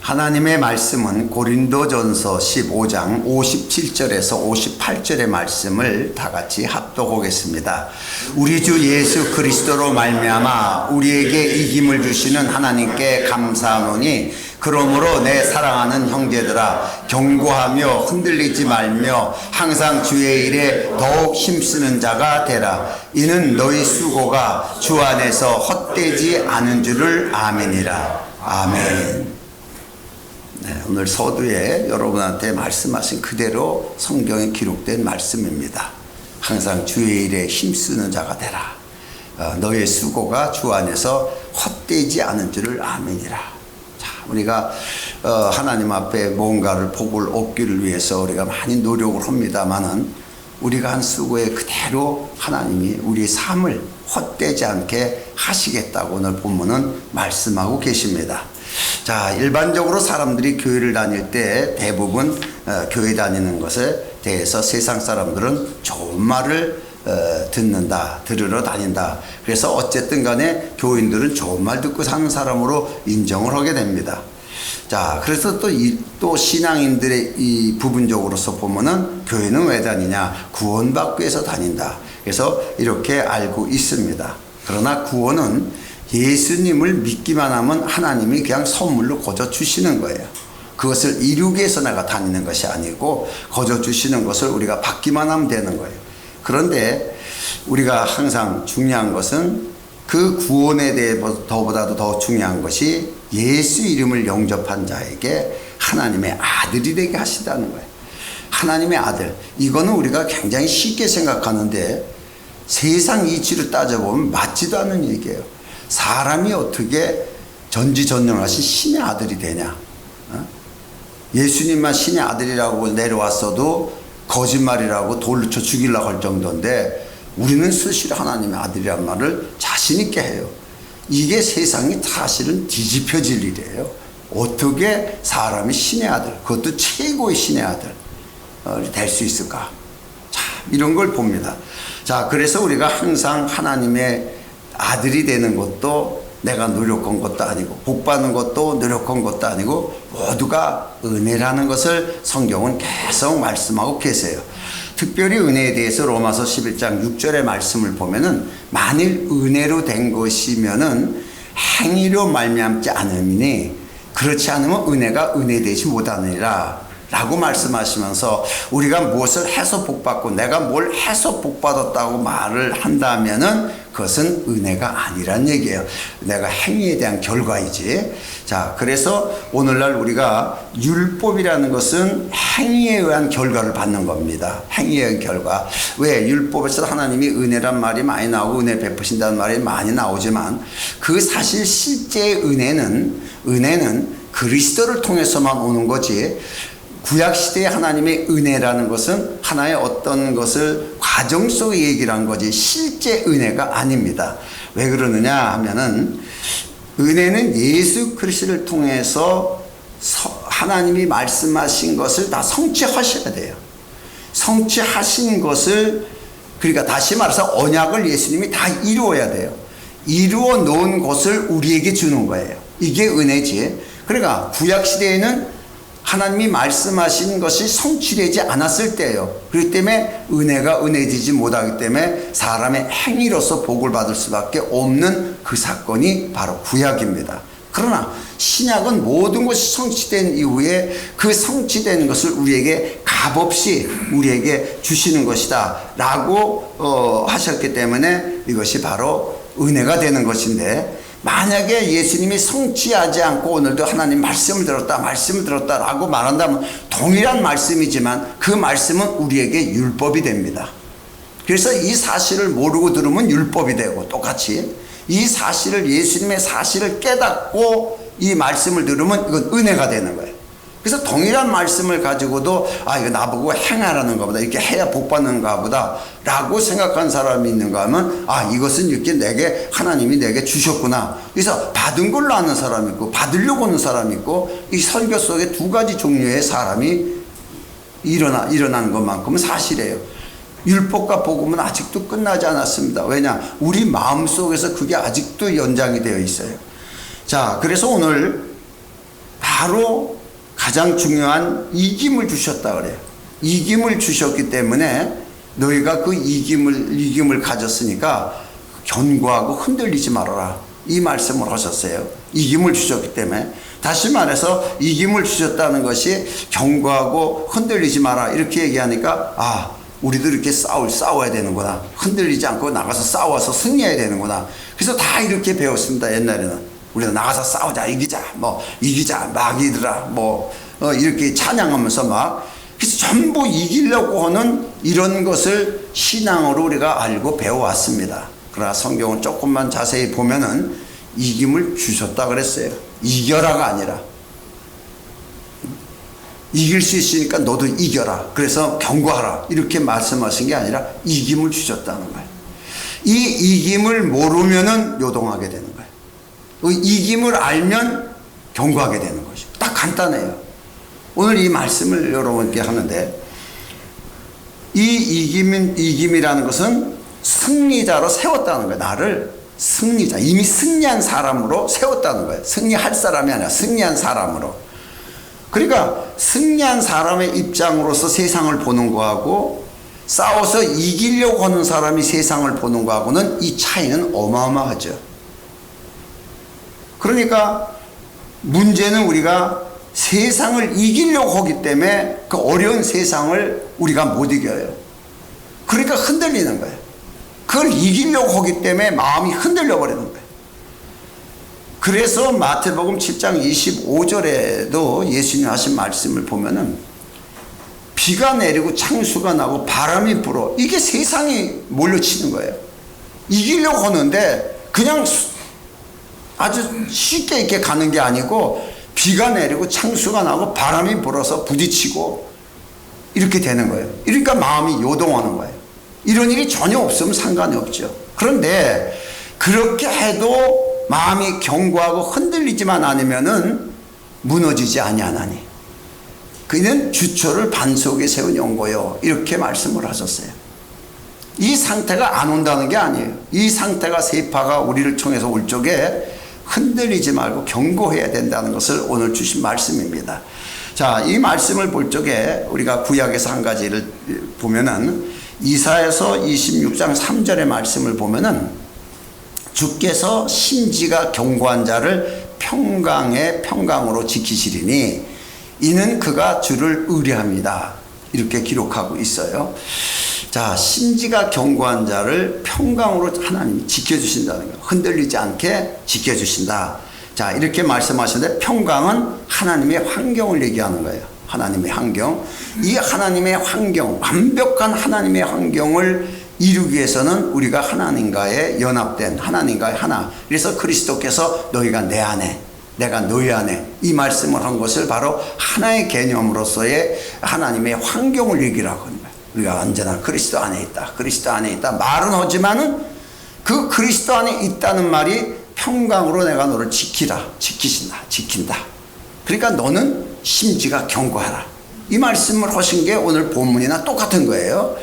하나님의 말씀은 고린도전서 15장 57절에서 58절의 말씀을 다 같이 합독하겠습니다. 우리 주 예수 그리스도로 말미암아 우리에게 이 힘을 주시는 하나님께 감사하노니 그러므로 내 사랑하는 형제들아 경고하며 흔들리지 말며 항상 주의 일에 더욱 힘쓰는 자가 되라. 이는 너희 수고가 주 안에서 헛되지 않은 줄을 아멘이라. 아멘. 네, 오늘 서두에 여러분한테 말씀하신 그대로 성경에 기록된 말씀입니다. 항상 주의 일에 힘쓰는 자가 되라. 너의 수고가 주 안에서 헛되지 않은 줄을 아멘이라. 자, 우리가 하나님 앞에 뭔가를 복을 얻기를 위해서 우리가 많이 노력을 합니다만은 우리가 한 수고에 그대로 하나님이 우리 삶을 헛되지 않게 하시겠다고 오늘 본문은 말씀하고 계십니다. 자, 일반적으로 사람들이 교회를 다닐 때 대부분 교회 다니는 것에 대해서 세상 사람들은 좋은 말을 들으러 다닌다. 그래서 어쨌든 간에 교인들은 좋은 말 듣고 사는 사람으로 인정을 하게 됩니다. 자, 그래서 또 신앙인들의 이 부분적으로서 보면은 교회는 왜 다니냐? 구원받기 위해서 다닌다. 그래서 이렇게 알고 있습니다. 그러나 구원은 예수님을 믿기만 하면 하나님이 그냥 선물로 거저 주시는 거예요. 그것을 이루기 위해서 내가 다니는 것이 아니고 거저 주시는 것을 우리가 받기만 하면 되는 거예요. 그런데 우리가 항상 중요한 것은 그 구원에 대해 더보다도 더 중요한 것이 예수 이름을 영접한 자에게 하나님의 아들이 되게 하신다는 거예요. 하나님의 아들. 이거는 우리가 굉장히 쉽게 생각하는데 세상 이치로 따져보면 맞지도 않는 얘기예요. 사람이 어떻게 전지전능하신 신의 아들이 되냐? 예수님만 신의 아들이라고 내려왔어도 거짓말이라고 돌로 쳐 죽이려고 할 정도인데 우리는 수시로 하나님의 아들이란 말을 자신 있게 해요. 이게 세상이 사실은 뒤집혀질 일이에요. 어떻게 사람이 신의 아들, 그것도 최고의 신의 아들 될 수 있을까? 자, 이런 걸 봅니다. 자, 그래서 우리가 항상 하나님의 아들이 되는 것도 내가 노력한 것도 아니고 복받는 것도 노력한 것도 아니고 모두가 은혜라는 것을 성경은 계속 말씀하고 계세요. 특별히 은혜에 대해서 로마서 11장 6절의 말씀을 보면은 만일 은혜로 된 것이면은 행위로 말미암지 않으니 그렇지 않으면 은혜가 은혜되지 못하느니라 라고 말씀하시면서 우리가 무엇을 해서 복받고 내가 뭘 해서 복받았다고 말을 한다면은 그것은 은혜가 아니란 얘기예요. 내가 행위에 대한 결과이지. 자, 그래서 오늘날 우리가 율법이라는 것은 행위에 의한 결과를 받는 겁니다. 행위에 의한 결과. 왜? 율법에서 하나님이 은혜란 말이 많이 나오고 은혜 베푸신다는 말이 많이 나오지만 그 사실 실제의 은혜는 그리스도를 통해서만 오는 거지. 구약시대의 하나님의 은혜라는 것은 하나의 어떤 것을 과정 속의 얘기를 한 거지 실제 은혜가 아닙니다. 왜 그러느냐 하면은 은혜는 예수 그리스도를 통해서 하나님이 말씀하신 것을 다 성취하셔야 돼요. 성취하신 것을 그러니까 다시 말해서 언약을 예수님이 다 이루어야 돼요. 이루어 놓은 것을 우리에게 주는 거예요. 이게 은혜지. 그러니까 구약시대에는 하나님이 말씀하신 것이 성취되지 않았을 때예요. 그렇기 때문에 은혜가 은혜되지 못하기 때문에 사람의 행위로서 복을 받을 수밖에 없는 그 사건이 바로 구약입니다. 그러나 신약은 모든 것이 성취된 이후에 그 성취된 것을 우리에게 값없이 우리에게 주시는 것이다 라고 하셨기 때문에 이것이 바로 은혜가 되는 것인데 만약에 예수님이 성취하지 않고 오늘도 하나님 말씀을 들었다 라고 말한다면 동일한 말씀이지만 그 말씀은 우리에게 율법이 됩니다. 그래서 이 사실을 모르고 들으면 율법이 되고 똑같이 이 사실을 예수님의 사실을 깨닫고 이 말씀을 들으면 이건 은혜가 되는 거예요. 그래서 동일한 말씀을 가지고도 이거 나보고 행하라는 것보다 이렇게 해야 복받는가 보다 라고 생각한 사람이 있는가 하면 이것은 이렇게 하나님이 내게 주셨구나. 그래서 받은 걸로 아는 사람이 있고 받으려고 하는 사람이 있고 이 설교 속에 두 가지 종류의 사람이 일어나는 것만큼은 사실이에요. 율법과 복음은 아직도 끝나지 않았습니다. 왜냐? 우리 마음속에서 그게 아직도 연장이 되어 있어요. 자, 그래서 오늘 바로 가장 중요한 이김을 주셨다 그래요. 이김을 주셨기 때문에 너희가 그 이김을 가졌으니까 견고하고 흔들리지 말아라. 이 말씀을 하셨어요. 이김을 주셨기 때문에. 다시 말해서 이김을 주셨다는 것이 견고하고 흔들리지 마라 이렇게 얘기하니까 우리도 이렇게 싸워야 되는구나. 흔들리지 않고 나가서 싸워서 승리해야 되는구나. 그래서 다 이렇게 배웠습니다. 옛날에는 우리가 나가서 싸우자, 이기자, 이기자, 마귀들아, 이렇게 찬양하면서 그래서 전부 이기려고 하는 이런 것을 신앙으로 우리가 알고 배워왔습니다. 그러나 성경은 조금만 자세히 보면은 이김을 주셨다 그랬어요. 이겨라가 아니라 이길 수 있으니까 너도 이겨라. 그래서 경고하라. 이렇게 말씀하신 게 아니라 이김을 주셨다는 거예요. 이 이김을 모르면은 요동하게 되는 거예요. 이김을 알면 경고하게 되는 것이죠. 딱 간단해요. 오늘 이 말씀을 여러분께 하는데 이 이김이라는 것은 승리자로 세웠다는 거예요. 나를 승리자, 이미 승리한 사람으로 세웠다는 거예요. 승리할 사람이 아니라 승리한 사람으로. 그러니까 승리한 사람의 입장으로서 세상을 보는 거하고 싸워서 이기려고 하는 사람이 세상을 보는 거하고는 이 차이는 어마어마하죠. 그러니까 문제는 우리가 세상을 이기려고 하기 때문에 그 어려운 세상을 우리가 못 이겨요. 그러니까 흔들리는 거예요. 그걸 이기려고 하기 때문에 마음이 흔들려 버리는 거예요. 그래서 마태복음 7장 25절에도 예수님 하신 말씀을 보면은 비가 내리고 창수가 나고 바람이 불어. 이게 세상이 몰려치는 거예요. 이기려고 하는데 그냥 아주 쉽게 이렇게 가는 게 아니고 비가 내리고 창수가 나고 바람이 불어서 부딪히고 이렇게 되는 거예요. 그러니까 마음이 요동하는 거예요. 이런 일이 전혀 없으면 상관이 없죠. 그런데 그렇게 해도 마음이 견고하고 흔들리지만 않으면은 무너지지 아니하나니 그는 주초를 반석에 세운 연고요. 이렇게 말씀을 하셨어요. 이 상태가 안 온다는 게 아니에요. 이 상태가 세파가 우리를 통해서 올 적에 흔들리지 말고 견고해야 된다는 것을 오늘 주신 말씀입니다. 자, 이 말씀을 볼 적에 우리가 구약에서 한 가지를 보면은 이사야서 26장 3절의 말씀을 보면은 주께서 심지가 견고한 자를 평강으로 지키시리니 이는 그가 주를 의뢰합니다. 이렇게 기록하고 있어요. 자, 심지가 견고한 자를 평강으로 하나님이 지켜주신다는 거예요. 흔들리지 않게 지켜주신다. 자, 이렇게 말씀하시는데 평강은 하나님의 환경을 얘기하는 거예요. 하나님의 환경. 이 하나님의 환경, 완벽한 하나님의 환경을 이루기 위해서는 우리가 하나님과의 연합된 하나님과의 하나. 그래서 그리스도께서 너희가 내 안에 내가 너희 안에 이 말씀을 한 것을 바로 하나의 개념으로서의 하나님의 환경을 얘기라고 하는 거예요. 우리가 언제나 그리스도 안에 있다. 그리스도 안에 있다. 말은 하지만은 그 그리스도 안에 있다는 말이 평강으로 내가 너를 지킨다. 그러니까 너는 심지가 견고하라. 이 말씀을 하신 게 오늘 본문이나 똑같은 거예요.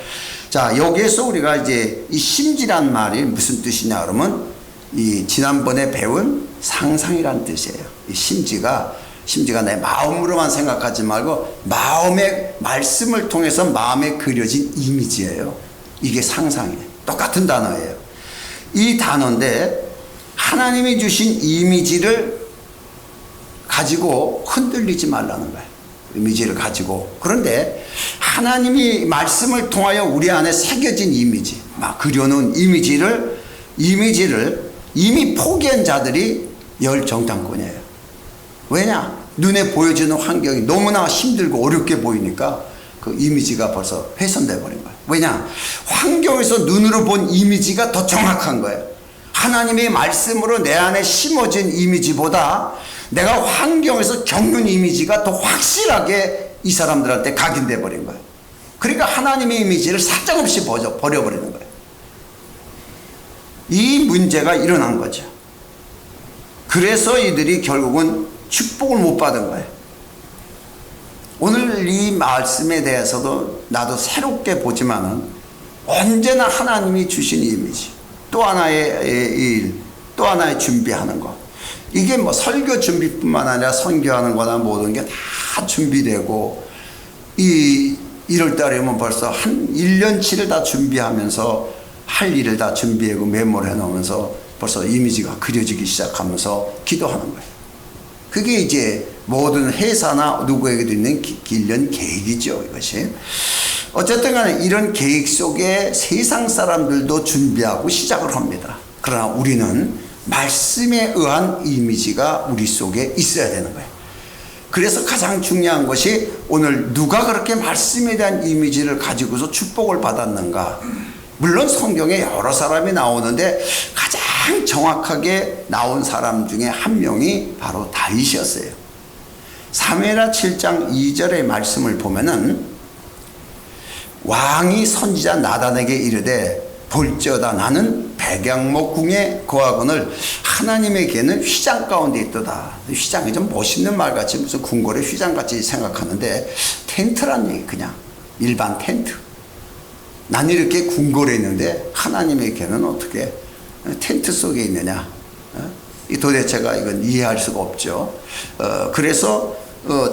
자, 여기에서 우리가 이제 이 심지란 말이 무슨 뜻이냐 그러면 이 지난번에 배운 상상이란 뜻이에요. 이 심지가 내 마음으로만 생각하지 말고 마음의 말씀을 통해서 마음에 그려진 이미지예요. 이게 상상이에요. 똑같은 단어예요. 이 단어인데 하나님이 주신 이미지를 가지고 흔들리지 말라는 거예요. 이미지를 가지고. 그런데 하나님이 말씀을 통하여 우리 안에 새겨진 이미지, 막 그려놓은 이미지를 이미 포기한 자들이 열정당권이에요. 왜냐? 눈에 보여지는 환경이 너무나 힘들고 어렵게 보이니까 그 이미지가 벌써 훼손돼 버린 거예요. 왜냐? 환경에서 눈으로 본 이미지가 더 정확한 거예요. 하나님의 말씀으로 내 안에 심어진 이미지보다 내가 환경에서 겪는 이미지가 더 확실하게 이 사람들한테 각인돼 버린 거예요. 그러니까 하나님의 이미지를 사정없이 버려버리는 거예요. 이 문제가 일어난 거죠. 그래서 이들이 결국은 축복을 못 받은 거예요. 오늘 이 말씀에 대해서도 나도 새롭게 보지만은 언제나 하나님이 주신 이미지, 또 하나의 일, 또 하나의 준비하는 것. 이게 뭐 설교 준비뿐만 아니라 선교하는 거나 모든 게 다 준비되고, 1월 달이면 벌써 한 1년치를 다 준비하면서 할 일을 다 준비하고 메모를 해놓으면서 벌써 이미지가 그려지기 시작하면서 기도하는 거예요. 그게 이제 모든 회사나 누구에게도 있는 1년 계획이죠, 이것이. 어쨌든 간에 이런 계획 속에 세상 사람들도 준비하고 시작을 합니다. 그러나 우리는 말씀에 의한 이미지가 우리 속에 있어야 되는 거예요. 그래서 가장 중요한 것이 오늘 누가 그렇게 말씀에 대한 이미지를 가지고서 축복을 받았는가. 물론 성경에 여러 사람이 나오는데 가장 정확하게 나온 사람 중에 한 명이 바로 다윗이었어요. 사무엘하 7장 2절의 말씀을 보면은 왕이 선지자 나단에게 이르되 볼지어다 나는 백양목 궁에 거하거늘 하나님에게는 휘장 가운데 있도다. 휘장이 좀 멋있는 말같이 무슨 궁궐의 휘장같이 생각하는데 텐트란 얘기, 그냥 일반 텐트. 난 이렇게 궁궐에 있는데 하나님에게는 어떻게 텐트 속에 있느냐. 이 도대체가 이건 이해할 수가 없죠. 그래서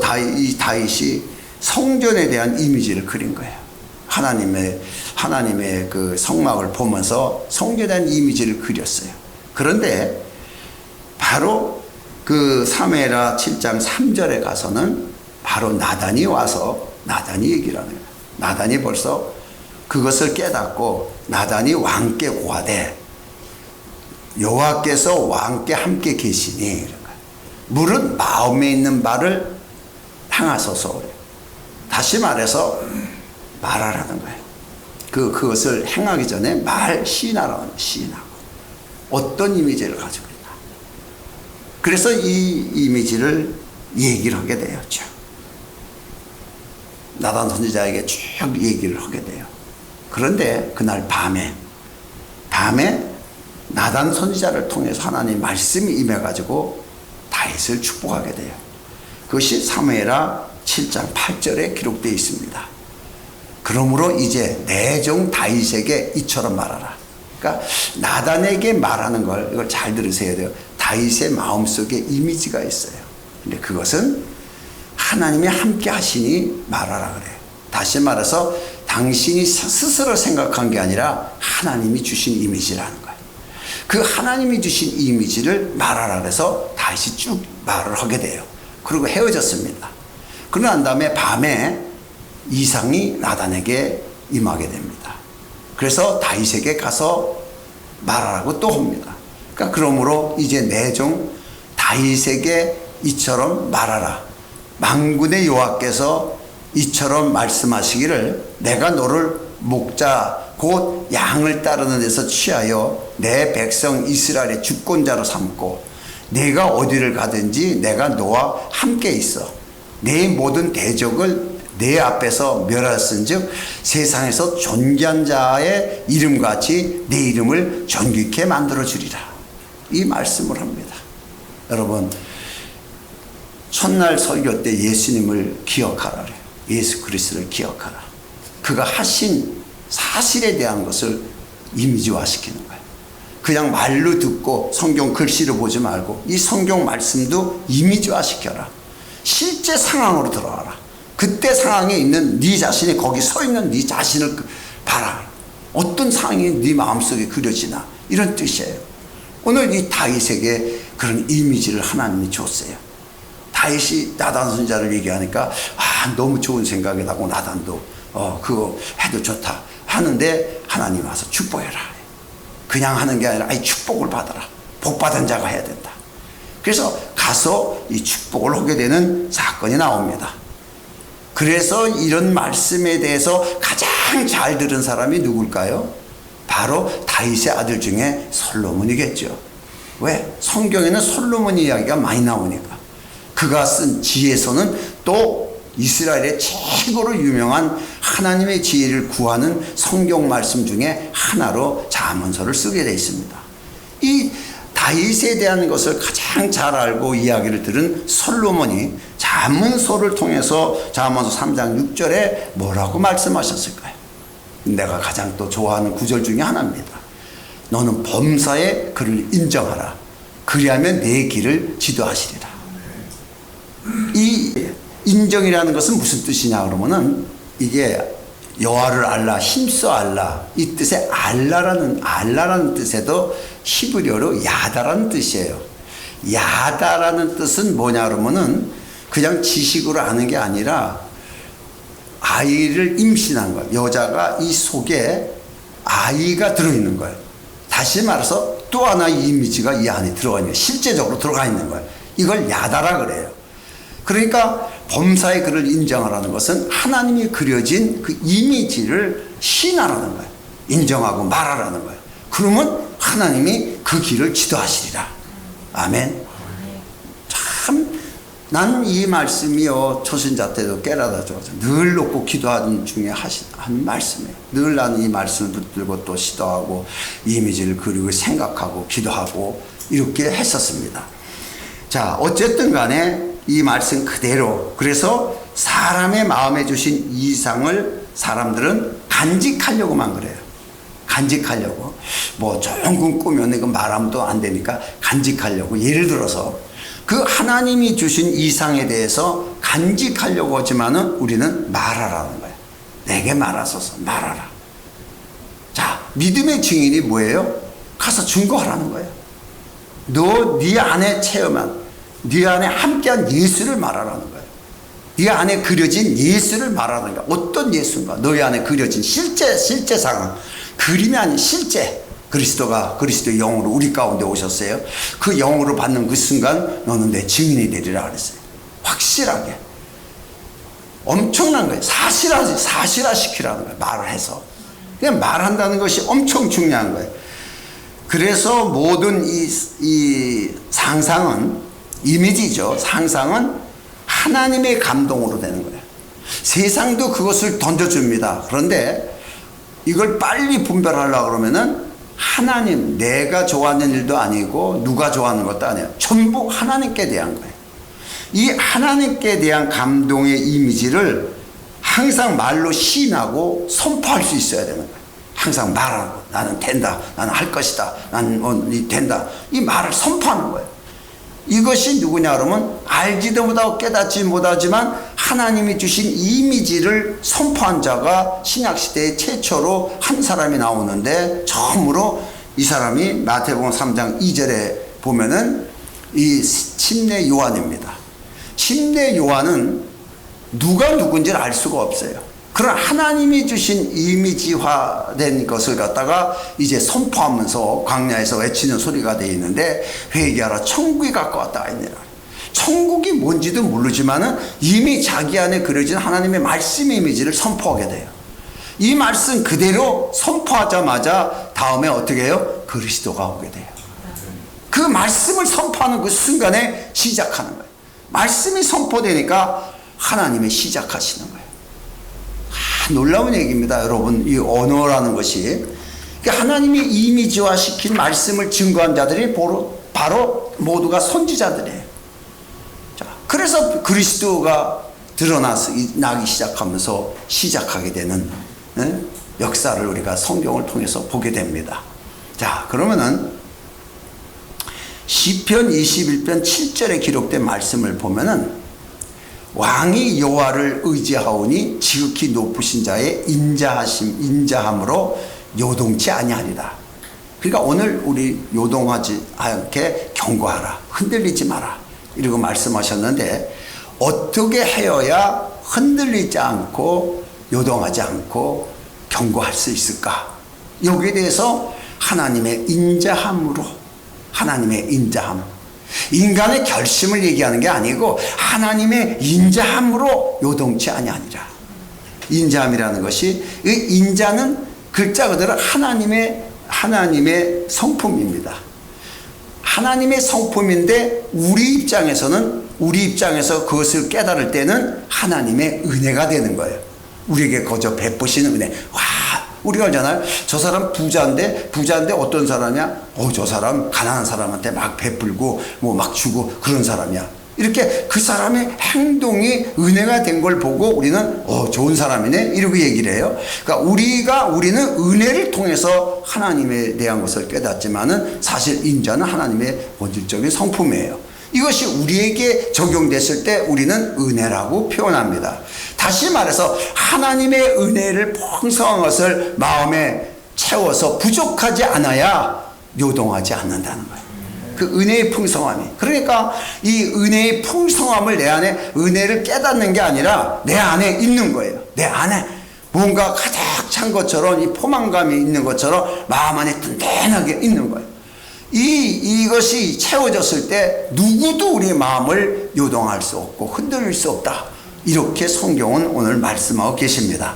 다윗이 성전에 대한 이미지를 그린 거예요. 하나님의 그 성막을 보면서 성전에 대한 이미지를 그렸어요. 그런데 바로 그 사무엘하 7장 3절에 가서는 바로 나단이 와서 나단이 얘기를 하는 거예요. 나단이 벌써 그것을 깨닫고 나단이 왕께 고하되 여호와께서 왕께 함께 계시니 이런 거예요. 물은 마음에 있는 바를 향하소서. 다시 말해서 말하라는 거예요. 그것을 행하기 전에 시인하라고. 시인하고 어떤 이미지를 가지고 있나. 그래서 이 이미지를 얘기를 하게 돼요. 쭉 나단 선지자에게 쭉 얘기를 하게 돼요. 그런데 그날 밤에 나단 선지자를 통해서 하나님 말씀이 임해가지고 다윗을 축복하게 돼요. 그것이 사무엘하 7장 8절에 기록되어 있습니다. 그러므로 이제 내 종 다윗에게 이처럼 말하라. 그러니까 나단에게 말하는 걸, 이걸 잘 들으셔야 돼요. 다윗의 마음속에 이미지가 있어요. 근데 그것은 하나님이 함께 하시니 말하라 그래요. 다시 말해서 당신이 스스로 생각한 게 아니라 하나님이 주신 이미지라는 거예요. 그 하나님이 주신 이미지를 말하라 그래서 다윗이 쭉 말을 하게 돼요. 그리고 헤어졌습니다. 그러고 난 다음에 밤에 이상이 나단에게 임하게 됩니다. 그래서 다윗에게 가서 말하라고 또 합니다. 그러니까 그러므로 이제 내 종 다윗에게 이처럼 말하라. 만군의 여호와께서 이처럼 말씀하시기를 내가 너를 목자 곧 양을 따르는 데서 취하여 내 백성 이스라엘의 주권자로 삼고 내가 어디를 가든지 내가 너와 함께 있어 내 모든 대적을 내 앞에서 멸하였은즉 세상에서 존귀한 자의 이름같이 내 이름을 존귀케 만들어주리라. 이 말씀을 합니다. 여러분, 첫날 설교 때 예수님을 기억하라 그래요. 예수 그리스도를 기억하라. 그가 하신 사실에 대한 것을 이미지화시키는 거예요. 그냥 말로 듣고 성경 글씨를 보지 말고 이 성경 말씀도 이미지화시켜라. 실제 상황으로 들어와라. 그때 상황에 있는 네 자신이 거기 서 있는 네 자신을 봐라. 어떤 상황이 네 마음속에 그려지나 이런 뜻이에요. 오늘 이 다윗에게 그런 이미지를 하나님이 줬어요. 다윗이 나단 선지자를 얘기하니까 너무 좋은 생각이 나고 나단도 그거 해도 좋다 하는데 하나님 와서 축복해라. 그냥 하는 게 아니라 축복을 받아라. 복받은 자가 해야 된다. 그래서 가서 이 축복을 하게 되는 사건이 나옵니다. 그래서 이런 말씀에 대해서 가장 잘 들은 사람이 누굴까요? 바로 다윗의 아들 중에 솔로몬이겠죠. 왜? 성경에는 솔로몬 이야기가 많이 나오니까. 그가 쓴 지혜서는 또 이스라엘의 최고로 유명한 하나님의 지혜를 구하는 성경 말씀 중에 하나로 잠언서를 쓰게 되어 있습니다. 이 다윗에 대한 것을 가장 잘 알고 이야기를 들은 솔로몬이 잠언서를 통해서 잠언서 3장 6절에 뭐라고 말씀하셨을까요? 내가 가장 또 좋아하는 구절 중에 하나입니다. 너는 범사에 그를 인정하라. 그리하면 내 길을 지도하시리라. 이 인정이라는 것은 무슨 뜻이냐 그러면은 이게 여호와를 알라, 힘써 알라, 이 뜻의 알라라는 뜻에도 히브리어로 야다라는 뜻이에요. 야다라는 뜻은 뭐냐 그러면은 그냥 지식으로 아는 게 아니라 아이를 임신한 거예요. 여자가 이 속에 아이가 들어있는 거예요. 다시 말해서 또 하나의 이미지가 이 안에 들어가 있는 거예요. 실제적으로 들어가 있는 거예요. 이걸 야다라 그래요. 그러니까 범사의 글을 인정하라는 것은 하나님이 그려진 그 이미지를 시인하라는 거예요. 인정하고 말하라는 거예요. 그러면 하나님이 그 길을 지도하시리라. 아멘. 참 나는 이 말씀이요 초신자 때도 깨닫아 줘서 늘 놓고 기도하는 중에 한 말씀이에요. 늘 나는 이 말씀을 붙들고 또 시도하고 이미지를 그리고 생각하고 기도하고 이렇게 했었습니다. 자, 어쨌든 간에 이 말씀 그대로, 그래서 사람의 마음에 주신 이상을 사람들은 간직하려고만 그래요. 간직하려고. 뭐 좋은 꿈 꾸면 이거 말하면 또 안 되니까 간직하려고. 예를 들어서 그 하나님이 주신 이상에 대해서 간직하려고 하지만은 우리는 말하라는 거예요. 내게 말하소서, 말하라. 자, 믿음의 증인이 뭐예요? 가서 증거하라는 거예요. 너 네 안에 체험한, 네 안에 함께한 예수를 말하라는 거예요. 네 안에 그려진 예수를 말하는 거예요. 어떤 예수인가? 너희 안에 그려진 실제 상황. 그림이 아닌 실제. 그리스도의 영으로 우리 가운데 오셨어요. 그 영으로 받는 그 순간 너는 내 증인이 되리라 그랬어요. 확실하게. 엄청난 거예요. 사실화시키라는 거예요. 말을 해서. 그냥 말한다는 것이 엄청 중요한 거예요. 그래서 모든 이 상상은 이미지죠. 상상은 하나님의 감동으로 되는 거예요. 세상도 그것을 던져줍니다. 그런데 이걸 빨리 분별하려고 그러면은 하나님, 내가 좋아하는 일도 아니고 누가 좋아하는 것도 아니에요. 전부 하나님께 대한 거예요. 이 하나님께 대한 감동의 이미지를 항상 말로 시인하고 선포할 수 있어야 되는 거예요. 항상 말하고 나는 된다, 나는 할 것이다, 나는 된다. 이 말을 선포하는 거예요. 이것이 누구냐 그러면 알지도 못하고 깨닫지 못하지만 하나님이 주신 이미지를 선포한 자가 신약시대에 최초로 한 사람이 나오는데, 처음으로 이 사람이 마태복음 3장 2절에 보면은 이 침례 요한입니다. 침례 요한은 누가 누군지를 알 수가 없어요. 그런 하나님이 주신 이미지화된 것을 갖다가 이제 선포하면서 광야에서 외치는 소리가 되어 있는데, 회개하라 천국이 가까웠다 아니라. 천국이 뭔지도 모르지만은 이미 자기 안에 그려진 하나님의 말씀의 이미지를 선포하게 돼요. 이 말씀 그대로 선포하자마자 다음에 어떻게 해요? 그리스도가 오게 돼요. 그 말씀을 선포하는 그 순간에 시작하는 거예요. 말씀이 선포되니까 하나님의 시작하시는 거예요. 놀라운 얘기입니다, 여러분. 이 언어라는 것이 하나님이 이미지화시킨 말씀을 증거한 자들이 바로 모두가 선지자들이에요. 자, 그래서 그리스도가 나기 시작하면서 시작하게 되는 역사를 우리가 성경을 통해서 보게 됩니다. 자, 그러면은 시편 21편 7절에 기록된 말씀을 보면은 왕이 여호와를 의지하오니 지극히 높으신 자의 인자함으로 요동치 아니하리라. 그러니까 오늘 우리 요동하지 않게 경고하라, 흔들리지 마라, 이러고 말씀하셨는데, 어떻게 하여야 흔들리지 않고 요동하지 않고 경고할 수 있을까? 여기에 대해서 하나님의 인자함으로, 하나님의 인자함, 인간의 결심을 얘기하는 게 아니고 하나님의 인자함으로 요동치 아니하니라. 인자함이라는 것이, 이 인자는 글자 그대로 하나님의 성품입니다. 하나님의 성품인데 우리 입장에서 그것을 깨달을 때는 하나님의 은혜가 되는 거예요. 우리에게 거저 베푸시는 은혜. 와, 우리가 알잖아요. 저 사람 부자인데 어떤 사람이야? 저 사람 가난한 사람한테 막 베풀고 뭐 막 주고 그런 사람이야. 이렇게 그 사람의 행동이 은혜가 된 걸 보고 우리는 좋은 사람이네 이러고 얘기를 해요. 그러니까 우리는 은혜를 통해서 하나님에 대한 것을 깨닫지만은 사실 인자는 하나님의 본질적인 성품이에요. 이것이 우리에게 적용됐을 때 우리는 은혜라고 표현합니다. 다시 말해서 하나님의 은혜를 풍성한 것을 마음에 채워서 부족하지 않아야 요동하지 않는다는 거예요. 그 은혜의 풍성함이. 그러니까 이 은혜의 풍성함을 내 안에 은혜를 깨닫는 게 아니라 내 안에 있는 거예요. 내 안에 뭔가 가득 찬 것처럼 이 포만감이 있는 것처럼 마음 안에 든든하게 있는 거예요. 이것이 채워졌을 때 누구도 우리의 마음을 요동할 수 없고 흔들릴 수 없다. 이렇게 성경은 오늘 말씀하고 계십니다.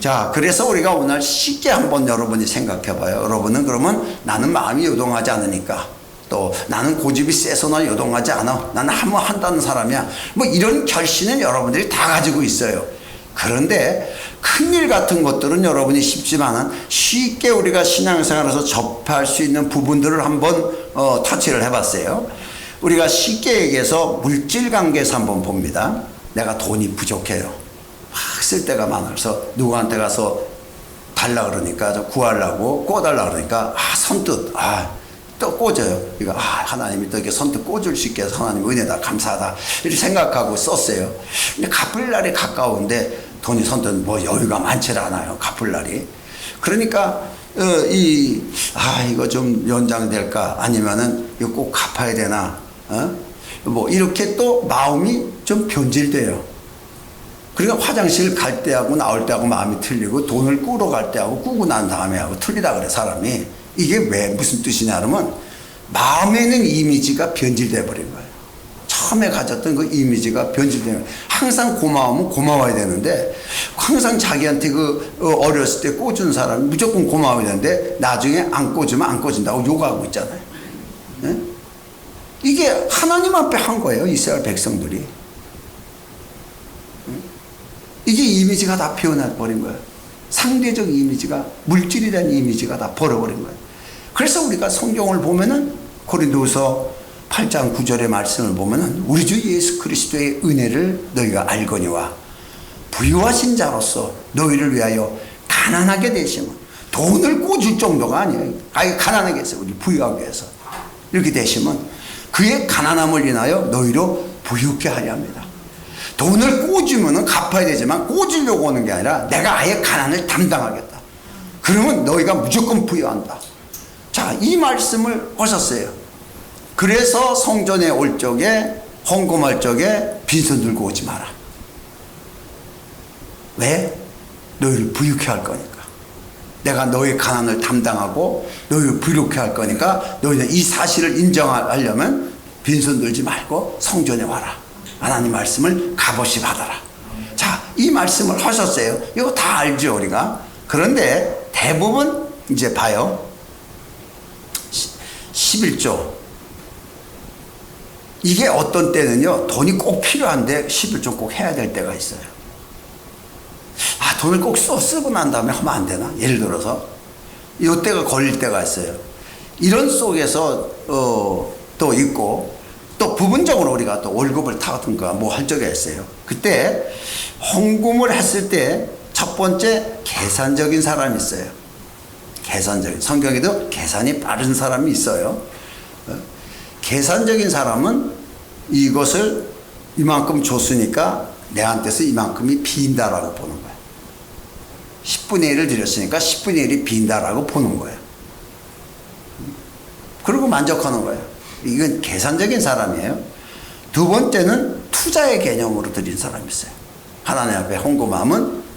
자, 그래서 우리가 오늘 쉽게 한번 여러분이 생각해 봐요. 여러분은 그러면 나는 마음이 요동하지 않으니까, 또 나는 고집이 세서 나 요동하지 않아, 나는 한번 한다는 사람이야, 뭐 이런 결심은 여러분들이 다 가지고 있어요. 그런데 큰일 같은 것들은 여러분이 쉽지만은 쉽게 우리가 신앙생활에서 접할 수 있는 부분들을 한번 터치를 해봤어요. 우리가 쉽게 얘기해서 물질 관계에서 한번 봅니다. 내가 돈이 부족해요. 막 쓸 데가 많아서 누구한테 가서 달라 그러니까, 저 구하려고 꿔달라 그러니까 선뜻 또 꽂아요. 이거 하나님이 또 이렇게 선뜻 꽂을 수 있게 해서 하나님 은혜다, 감사하다 이렇게 생각하고 썼어요. 근데 갚을 날이 가까운데 돈이 선뜻 뭐 여유가 많지 않아요. 갚을 날이. 그러니까 이거 좀 연장될까, 아니면은 이거 꼭 갚아야 되나, 뭐 이렇게 또 마음이 좀 변질돼요. 그러니까 화장실 갈 때하고 나올 때하고 마음이 틀리고, 돈을 꾸러 갈 때하고 꾸고 난 다음에 하고 틀리다 그래, 사람이. 이게 왜 무슨 뜻이냐 그러면 마음에 있는 이미지가 변질돼 버린 거예요. 처음에 가졌던 그 이미지가 변질되면, 항상 고마우면 고마워야 되는데, 항상 자기한테 어렸을 때 꽂은 사람이 무조건 고마워야 되는데 나중에 안 꽂으면 안 꽂은다고 욕하고 있잖아요. 네? 이게 하나님 앞에 한 거예요, 이스라엘 백성들이. 이게 이미지가 다 표현해버린 거예요. 상대적 이미지가, 물질에 대한 이미지가 다 버려버린 거예요. 그래서 우리가 성경을 보면은 고린도후서 8장 9절의 말씀을 보면은 우리 주 예수 그리스도의 은혜를 너희가 알거니와 부유하신 자로서 너희를 위하여 가난하게 되시면, 돈을 꽂을 정도가 아니에요. 가난하게 해서 우리 부유하게 해서 이렇게 되시면 그의 가난함을 인하여 너희로 부유케 하려 합니다. 돈을 꽂으면 갚아야 되지만 꽂으려고 오는 게 아니라 내가 아예 가난을 담당하겠다. 그러면 너희가 무조건 부유한다. 자, 이 말씀을 하셨어요. 그래서 성전에 올 적에, 헌금할 적에 빈손 들고 오지 마라. 왜? 너희를 부유케 할 거니까. 내가 너희 가난을 담당하고 너희를 부유케 할 거니까 너희는 이 사실을 인정하려면 빈손 들지 말고 성전에 와라. 하나님 말씀을 값없이 받아라. 자, 이 말씀을 하셨어요. 이거 다 알죠, 우리가. 그런데 대부분 이제 봐요. 11조. 이게 어떤 때는요, 돈이 꼭 필요한데 11조 꼭 해야 될 때가 있어요. 돈을 꼭 쓰고 난 다음에 하면 안 되나? 예를 들어서 이때가 걸릴 때가 있어요. 이런 속에서 또 있고, 또 부분적으로 우리가 또 월급을 타든가 뭐 할 적이 있어요. 그때 헌금을 했을 때 첫 번째 계산적인 사람이 있어요. 계산적인, 성경에도 계산이 빠른 사람이 있어요. 계산적인 사람은 이것을 이만큼 줬으니까 내한테서 이만큼이 빈다라고 보는 거예요. 10분의 1을 드렸으니까 10분의 1이 빈다라고 보는 거예요. 그리고 만족하는 거예요. 이건 계산적인 사람이에요. 두 번째는 투자의 개념으로 드린 사람이 있어요. 하나님 앞에 헌금하면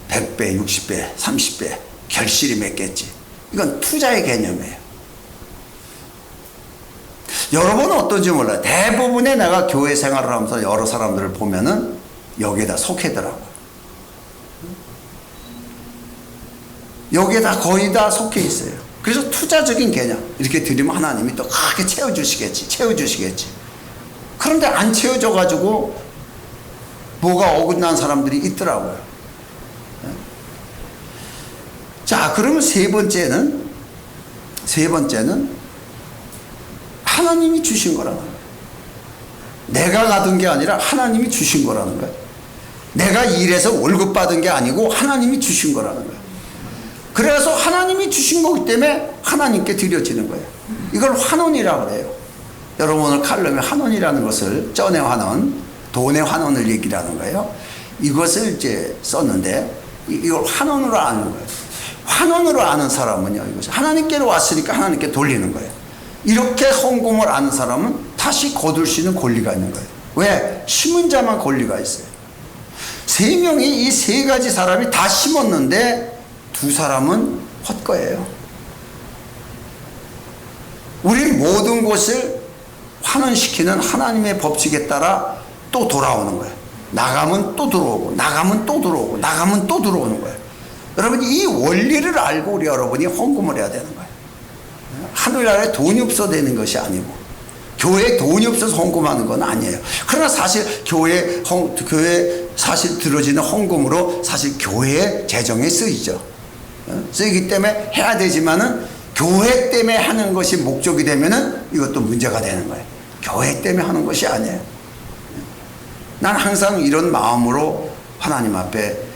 100배, 60배, 30배 결실이 맺겠지. 이건 투자의 개념이에요. 여러분은 어떤지 몰라요. 대부분의 내가 교회 생활을 하면서 여러 사람들을 보면은 여기에다 속해더라고요. 여기에 다 거의 다 속해 있어요. 그래서 투자적인 개념 이렇게 드리면 하나님이 또 크게 채워주시겠지. 그런데 안 채워져가지고 뭐가 어긋난 사람들이 있더라고요. 자, 그러면 세 번째는 하나님이 주신 거라는 거예요. 내가 가둔 게 아니라 하나님이 주신 거라는 거예요. 내가 일해서 월급 받은 게 아니고 하나님이 주신 거라는 거예요. 그래서 하나님이 주신 거기 때문에 하나님께 드려지는 거예요. 이걸 환원이라고 해요. 여러분 오늘 칼럼에 환원이라는 것을 쩐의 환원, 돈의 환원을 얘기하는 거예요. 이것을 이제 썼는데 이걸 환원으로 아는 거예요. 환원으로 아는 사람은요, 이것이 하나님께로 왔으니까 하나님께 돌리는 거예요. 이렇게 헌금을 아는 사람은 다시 거둘 수 있는 권리가 있는 거예요. 왜? 심은 자만 권리가 있어요. 세 명이 이 세 가지 사람이 다 심었는데 두 사람은 헛거예요. 우리 모든 것을 환원시키는 하나님의 법칙에 따라 또 돌아오는 거예요. 나가면 또 들어오고 나가면 또 들어오고 나가면 또 들어오는 거예요. 여러분 이 원리를 알고 우리 여러분이 헌금을 해야 되는 거예요. 하늘나라에 돈이 없어 되는 것이 아니고 교회에 돈이 없어서 헌금하는 건 아니에요. 그러나 사실 교회 사실 들어지는 헌금으로 사실 교회 재정에 쓰이죠. 쓰이기 때문에 해야 되지만은 교회 때문에 하는 것이 목적이 되면은 이것도 문제가 되는 거예요. 교회 때문에 하는 것이 아니에요. 난 항상 이런 마음으로 하나님 앞에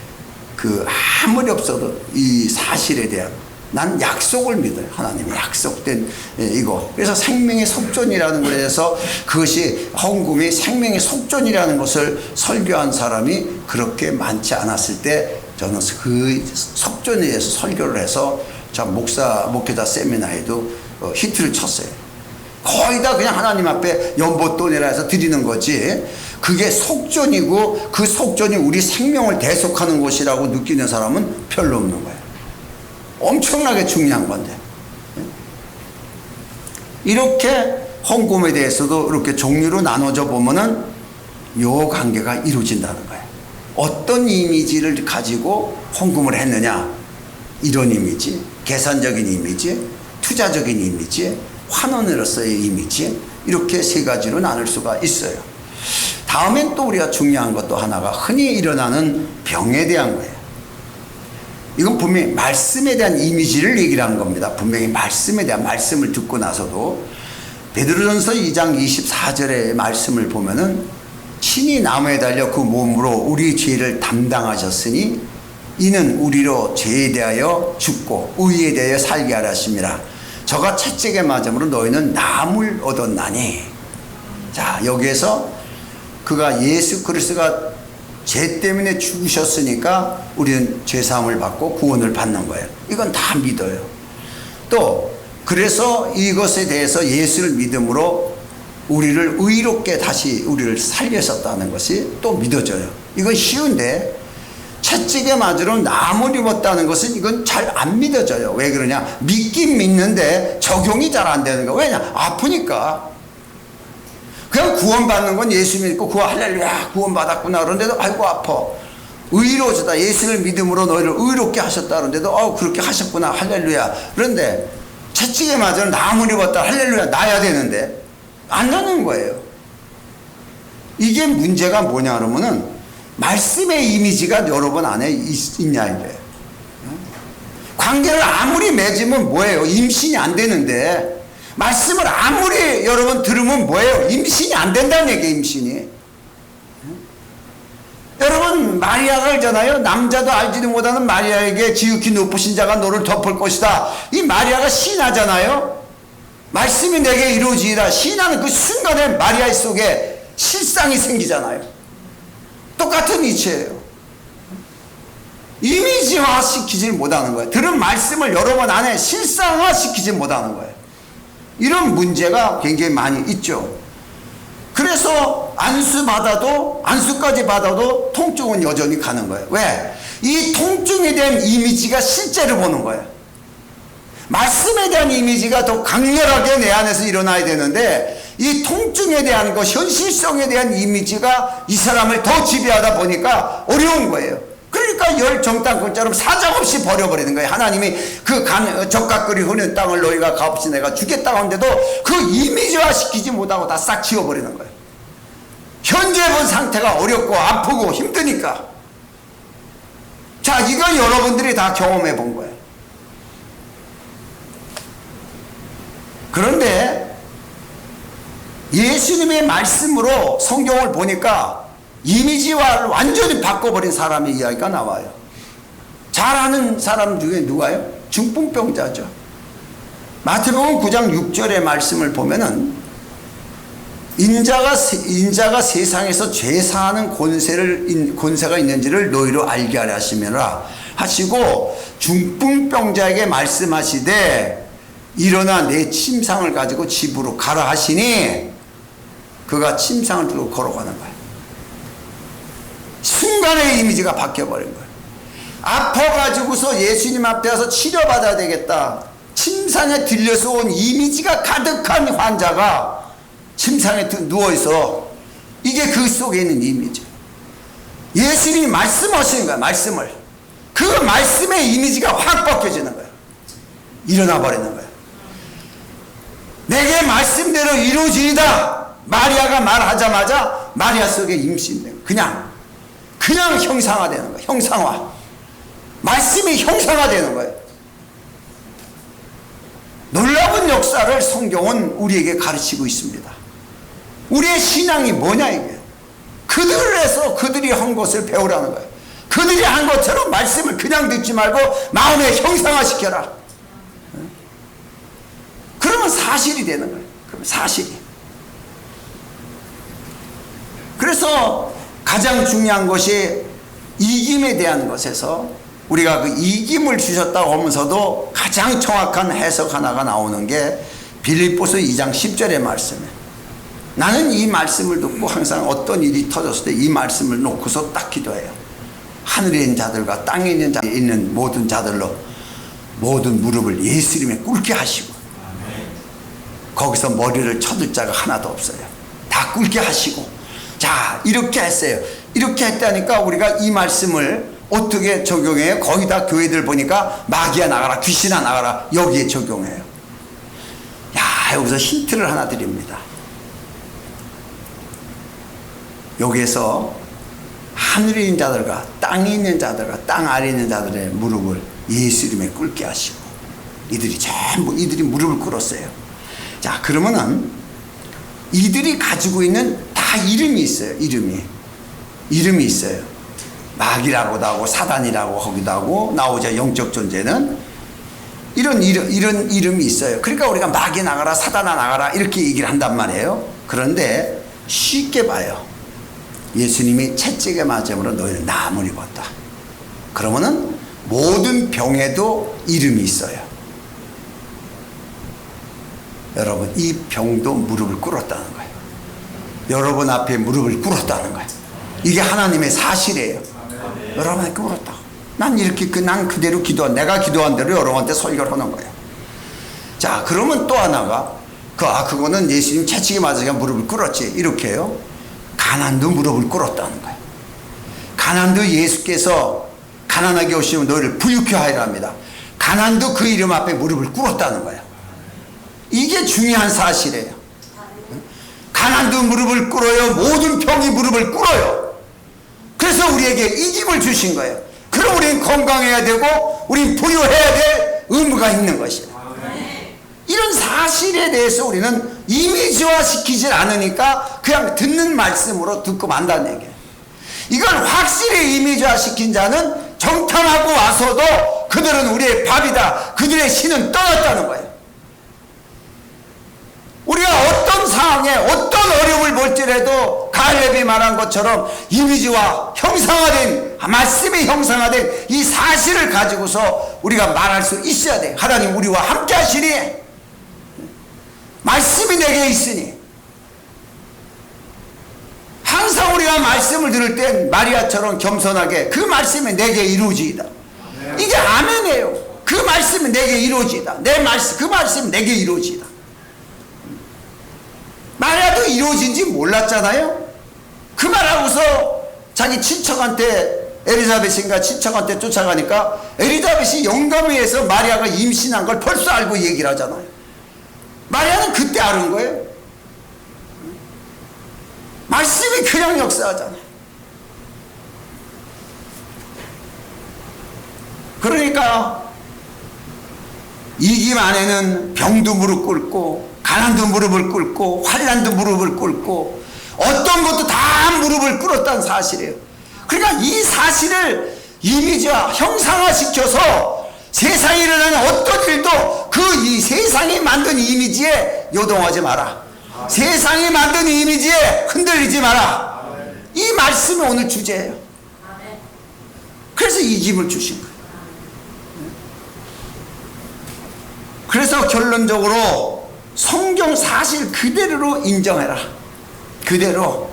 아무리 없어도 이 사실에 대한 난 약속을 믿어요. 하나님의 약속된 이거. 그래서 생명의 속전이라는 것에서 그것이 헌금이 생명의 속전이라는 것을 설교한 사람이 그렇게 많지 않았을 때 저는 그 속전에 대해서 설교를 해서 목회자 세미나에도 히트를 쳤어요. 거의 다 그냥 하나님 앞에 연보돈이라 해서 드리는 거지 그게 속전이고 그 속전이 우리 생명을 대속하는 것이라고 느끼는 사람은 별로 없는 거예요. 엄청나게 중요한 건데 이렇게 헌금에 대해서도 이렇게 종류로 나눠져 보면은 요 관계가 이루어진다는 거예요. 어떤 이미지를 가지고 헌금을 했느냐, 이런 이미지, 계산적인 이미지, 투자적인 이미지, 환원으로서의 이미지, 이렇게 세 가지로 나눌 수가 있어요. 다음엔 또 우리가 중요한 것도 하나가 흔히 일어나는 병에 대한 거예요. 이건 분명히 말씀에 대한 이미지를 얘기를 하는 겁니다. 분명히 말씀에 대한 말씀을 듣고 나서도 베드로전서 2장 24절의 말씀을 보면은 친히 나무에 달려 그 몸으로 우리 죄를 담당하셨으니 이는 우리로 죄에 대하여 죽고 의에 대하여 살게 하려 하심이라. 저가 채찍에 맞음으로 너희는 나음을 얻었나니. 자, 여기에서 그가 예수 그리스도가 죄 때문에 죽으셨으니까 우리는 죄사함을 받고 구원을 받는 거예요. 이건 다 믿어요. 또 그래서 이것에 대해서 예수를 믿음으로 우리를 의롭게 다시 우리를 살리셨다는 것이 또 믿어져요. 이건 쉬운데 채찍에 맞으러 나무를 입었다는 것은 이건 잘 안 믿어져요. 왜 그러냐? 믿긴 믿는데 적용이 잘 안 되는 거야. 왜냐? 아프니까. 그냥 구원받는 건 예수 믿고 구원 할렐루야 구원받았구나 그런데도 아이고 아파. 의로워졌다. 예수를 믿음으로 너희를 의롭게 하셨다 그런데도 그렇게 하셨구나 할렐루야. 그런데 채찍에 맞으러 나무를 입었다 할렐루야 나야 되는데 안 나는 거예요. 이게 문제가 뭐냐 그러면은 말씀의 이미지가 여러분 안에 있냐 이거예요. 관계를 아무리 맺으면 뭐예요? 임신이 안 되는데 말씀을 아무리 여러분 들으면 뭐예요? 임신이 안 된다는 얘기예요. 임신이. 여러분 마리아가 알잖아요. 남자도 알지도 못하는 마리아에게 지극히 높으신 자가 너를 덮을 것이다. 이 마리아가 신하잖아요. 말씀이 내게 이루어지리라. 신하는 그 순간에 마리아 속에 실상이 생기잖아요. 똑같은 이치예요. 이미지화 시키지 못하는 거예요. 들은 말씀을 여러분 안에 실상화 시키지 못하는 거예요. 이런 문제가 굉장히 많이 있죠. 그래서 안수까지 받아도 통증은 여전히 가는 거예요. 왜? 이 통증에 대한 이미지가 실제로 보는 거예요. 말씀에 대한 이미지가 더 강렬하게 내 안에서 일어나야 되는데 이 통증에 대한 것, 현실성에 대한 이미지가 이 사람을 더 지배하다 보니까 어려운 거예요. 그러니까 열정땅굴처럼 사정없이 버려버리는 거예요. 하나님이 그 적각거리 흐는 땅을 너희가 값없이 내가 주겠다고 하는데도 그 이미지화 시키지 못하고 다 싹 지워버리는 거예요. 현재 본 상태가 어렵고 아프고 힘드니까. 자, 이건 여러분들이 다 경험해 본 거예요. 그런데 예수님의 말씀으로 성경을 보니까 이미지화를 완전히 바꿔버린 사람의 이야기가 나와요. 잘 아는 사람 중에 누가요? 중풍병자죠. 마태복음 9장 6절의 말씀을 보면은 인자가 세상에서 죄사하는 권세가 있는지를 너희로 알게 하려 하시면라 하시고, 중풍병자에게 말씀하시되 일어나 내 침상을 가지고 집으로 가라 하시니 그가 침상을 들고 걸어가는 거예요. 순간에 이미지가 바뀌어버린 거예요. 아파가지고서 예수님 앞에 와서 치료받아야 되겠다, 침상에 들려서 온 이미지가 가득한 환자가 침상에 누워있어. 이게 그 속에 있는 이미지. 예수님이 말씀하시는 거야. 말씀을. 그 말씀의 이미지가 확 바뀌어지는 거야. 일어나 버리는 거야. 내게 말씀대로 이루어지이다. 마리아가 말하자마자 마리아 속에 임신된 거야. 그냥 형상화되는 거야. 형상화. 말씀이 형상화되는 거예요. 놀라운 역사를 성경은 우리에게 가르치고 있습니다. 우리의 신앙이 뭐냐 이게. 그들에서 그들이 한 것을 배우라는 거예요. 그들이 한 것처럼 말씀을 그냥 듣지 말고 마음에 형상화시켜라. 그러면 사실이 되는 거예요. 그러면 사실이. 그래서 가장 중요한 것이 이김에 대한 것에서 우리가 그 이김을 주셨다고 하면서도 가장 정확한 해석 하나가 나오는 게 빌립보서 2장 10절의 말씀이에요. 나는 이 말씀을 듣고 항상 어떤 일이 터졌을 때 이 말씀을 놓고서 딱 기도해요. 하늘에 있는 자들과 땅에 있는 모든 자들로 모든 무릎을 예수 이름에 꿇게 하시고, 거기서 머리를 쳐들 자가 하나도 없어요. 다 꿇게 하시고, 자 이렇게 했어요. 이렇게 했다니까 우리가 이 말씀을 어떻게 적용해요? 거의 다 교회들 보니까 마귀야 나가라, 귀신아 나가라, 여기에 적용해요. 야, 여기서 힌트를 하나 드립니다. 여기에서 하늘에 있는 자들과 땅에 있는 자들과 땅 아래에 있는 자들의 무릎을 예수 이름에 꿇게 하시고, 이들이 전부 이들이 무릎을 꿇었어요. 자, 그러면은 이들이 가지고 있는 다 이름이 있어요. 이름이 있어요. 마귀라고도 하고 사단이라고 하기도 하고 나오죠. 영적 존재는 이런 이름이 있어요. 그러니까 우리가 마귀 나가라, 사단아 나가라 이렇게 얘기를 한단 말이에요. 그런데 쉽게 봐요. 예수님이 채찍에 맞음으로 너희는 나음을 입었다. 그러면은 모든 병에도 이름이 있어요. 여러분, 이 병도 무릎을 꿇었다는 거예요. 여러분 앞에 무릎을 꿇었다는 거예요. 이게 하나님의 사실이에요. 여러분한테 꿇었다. 난 이렇게 난 그대로 내가 기도한 대로 여러분한테 설교를 하는 거예요. 자, 그러면 또 하나가 그거는 예수님 채찍에 맞으니까 무릎을 꿇었지 이렇게 해요. 가난도 무릎을 꿇었다는 거예요. 가난도 예수께서 가난하게 오시면 너희를 부유케 하리라 합니다. 가난도 그 이름 앞에 무릎을 꿇었다는 거예요. 이게 중요한 사실이에요. 가난도 무릎을 꿇어요. 모든 병이 무릎을 꿇어요. 그래서 우리에게 이김을 주신 거예요. 그럼 우리는 건강해야 되고 우리는 부유해야 될 의무가 있는 것이에요. 이런 사실에 대해서 우리는 이미지화 시키질 않으니까 그냥 듣는 말씀으로 듣고 만다는 얘기예요. 이걸 확실히 이미지화 시킨 자는 정탐하고 와서도 그들은 우리의 밥이다, 그들의 신은 떠났다는 거예요. 우리가 어떤 상황에 어떤 어려움을 볼지라도 갈렙이 말한 것처럼 이미지와 형상화된, 말씀이 형상화된 이 사실을 가지고서 우리가 말할 수 있어야 돼. 하나님 우리와 함께 하시니, 말씀이 내게 있으니. 항상 우리가 말씀을 들을 땐 마리아처럼 겸손하게 그 말씀이 내게 이루어지이다. 이게 아멘이에요. 그 말씀이 내게 이루어지이다. 그 말씀이 내게 이루어지이다. 마리아도 이루어진지 몰랐잖아요. 그 말하고서 자기 친척한테, 엘리자벳인가 친척한테 쫓아가니까 엘리자벳이 영감위에서 마리아가 임신한 걸 벌써 알고 얘기를 하잖아요. 마리아는 그때 아는 거예요. 말씀이 그냥 역사하잖아요. 그러니까 이김 안에는 병도 무릎 꿇고 가난도 무릎을 꿇고 환난도 무릎을 꿇고 어떤 것도 다 무릎을 꿇었다는 사실이에요. 그러니까 이 사실을 이미지화 형상화시켜서 세상에 일어나는 어떤 일도 그 이 세상이 만든 이미지에 요동하지 마라. 세상이 만든 이미지에 흔들리지 마라. 이 말씀이 오늘 주제예요. 그래서 이 힘을 주신 거예요. 그래서 결론적으로 성경 사실 그대로 인정해라. 그대로.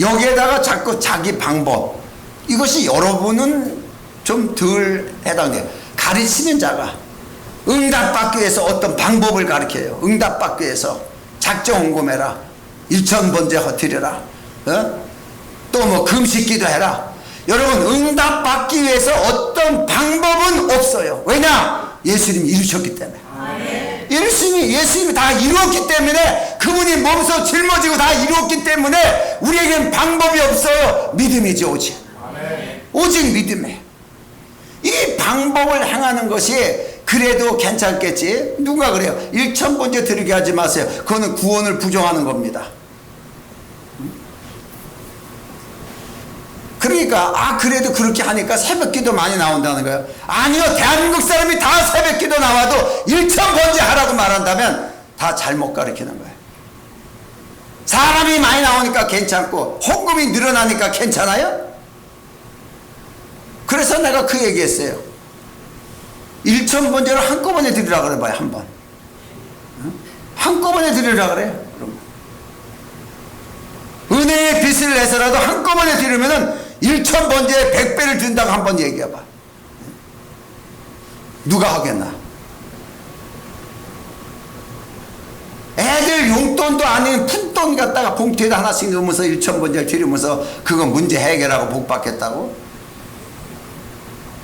여기에다가 자꾸 자기 방법, 이것이 여러분은 좀 덜 해당돼요. 가르치는 자가 응답받기 위해서 어떤 방법을 가르쳐요. 응답받기 위해서 작정 헌금해라, 일천번제 허드려라, 또 뭐 금식기도 해라. 여러분, 응답받기 위해서 어떤 방법은 없어요. 왜냐? 예수님이 이루셨기 때문에. 예수님이 다 이루었기 때문에, 그분이 몸소 짊어지고 다 이루었기 때문에 우리에겐 방법이 없어요. 믿음이지, 오직. 오직 믿음에. 이 방법을 행하는 것이 그래도 괜찮겠지. 누가 그래요? 일천번제 드리게 하지 마세요. 그거는 구원을 부정하는 겁니다. 그러니까 그래도 그렇게 하니까 새벽기도 많이 나온다는 거예요. 아니요, 대한민국 사람이 다 새벽기도 나와도 일천번제 하라고 말한다면 다 잘못 가르치는 거예요. 사람이 많이 나오니까 괜찮고 헌금이 늘어나니까 괜찮아요? 그래서 내가 그 얘기했어요. 일천번제를 한꺼번에 드리라 그래봐요. 한번 한꺼번에 드리라 그래요. 은혜의 빚을 내서라도 한꺼번에 드리면은 일천번제에 100배를 준다고 한번 얘기해봐. 누가 하겠나? 애들 용돈도 아닌 푼돈 갖다가 봉투에다 하나씩 넣으면서 일천번제를 드리면서 그거 문제 해결하고 복 받겠다고?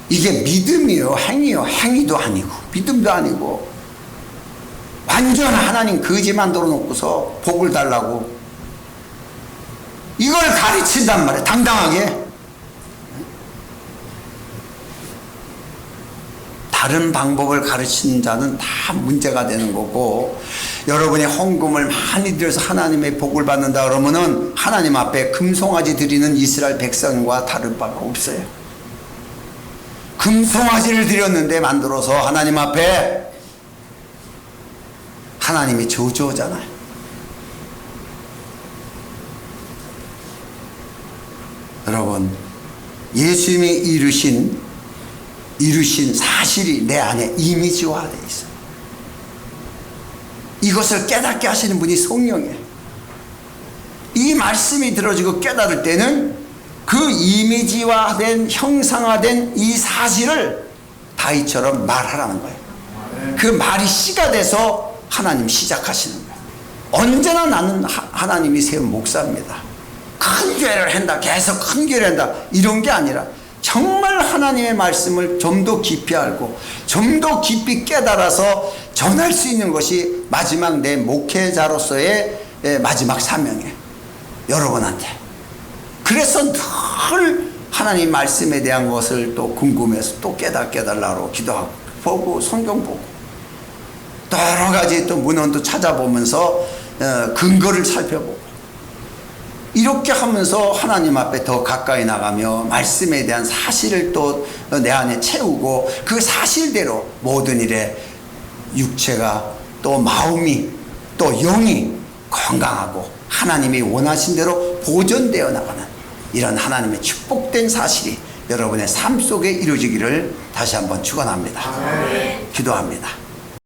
이게 믿음이요, 행위요. 행위도 아니고 믿음도 아니고 완전 하나님 거지 만들어 놓고서 복을 달라고 이걸 가르친단 말이에요. 당당하게. 다른 방법을 가르치는 자는 다 문제가 되는 거고, 여러분이 헌금을 많이 들여서 하나님의 복을 받는다 그러면은 하나님 앞에 금송아지 드리는 이스라엘 백성과 다른 바가 없어요. 금송아지를 드렸는데 만들어서 하나님 앞에 하나님이 저주하잖아요. 여러분, 예수님이 이루신 사실이 내 안에 이미지화되어 있어요. 이것을 깨닫게 하시는 분이 성령이에요. 이 말씀이 들어지고 깨달을 때는 그 이미지화된, 형상화된 이 사실을 다윗처럼 말하라는 거예요. 그 말이 씨가 돼서 하나님 시작하시는 거예요. 언제나 나는 하나님이 세운 목사입니다. 큰 교회를 한다, 계속 큰 교회를 한다, 이런 게 아니라 정말 하나님의 말씀을 좀 더 깊이 알고 좀 더 깊이 깨달아서 전할 수 있는 것이 마지막 내 목회자로서의 마지막 사명이에요. 여러분한테. 그래서 늘 하나님 말씀에 대한 것을 또 궁금해서 또 깨달라고 기도하고 보고 성경 보고 또 여러 가지 또 문헌도 찾아보면서 근거를 살펴보고 이렇게 하면서 하나님 앞에 더 가까이 나가며 말씀에 대한 사실을 또 내 안에 채우고 그 사실대로 모든 일에 육체가 또 마음이 또 영이 건강하고 하나님이 원하신 대로 보존되어 나가는 이런 하나님의 축복된 사실이 여러분의 삶 속에 이루어지기를 다시 한번 축원합니다. 기도합니다.